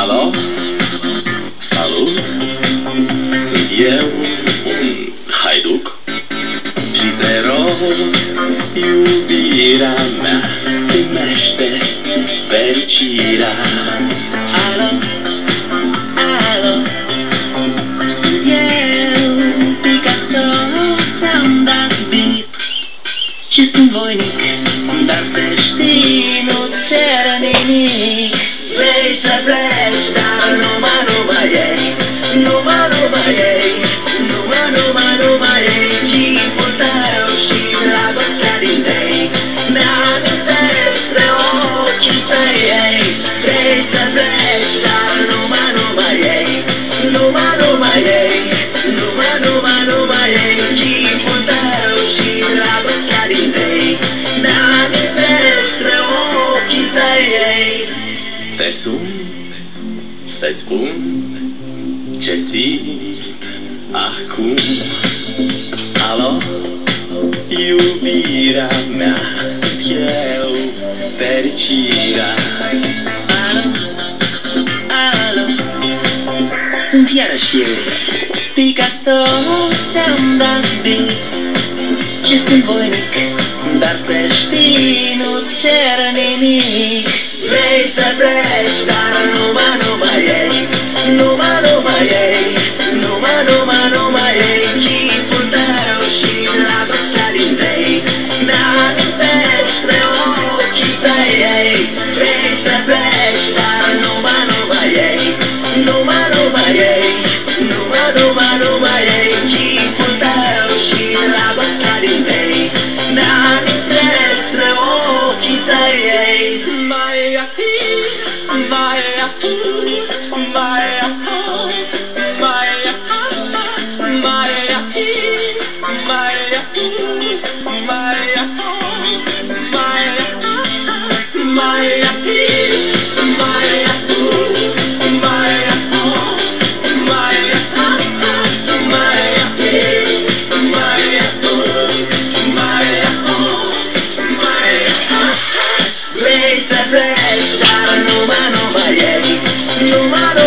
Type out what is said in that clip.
Alo? Salut! Sunt eu, un haiduc, și te rog, iubirea mea, primește fericirea. Alo? Alo? Sunt eu, Picasso, ți-am dat bip și sunt voinic, dar să știi, nu-ți cer nimic. Vrei să pleci, dar numai ei, numai ei, numai ei, chipul tău și dragostea din tei, mi-amintesc de ochii tăi, ei. Vrei să pleci, dar numai ei, numai ei, numai ei, chipul tău și dragostea din tei, mi-amintesc de ochii tăi, ei. Te sun să-ți spun ce simt acum. Alo? Iubirea mea, sunt eu, fericirea. Alo? Alo? Sunt iarăși eu, Picasso, ți-am dat bip și sunt voinic, dar să știi, nu-ți cer nimic. Vrei să pleci, dar numai ei, numai ei, numai ei, chipul tău și dragostea din tei, mi-amintesc de ochii tăi, ei. Vrei să pleci, dar numai ei, numai ei, numai ei, chipul tău și dragostea din tei, mi-amintesc de ochii tăi, ei. Vrei să pleci, dar numai ei, numai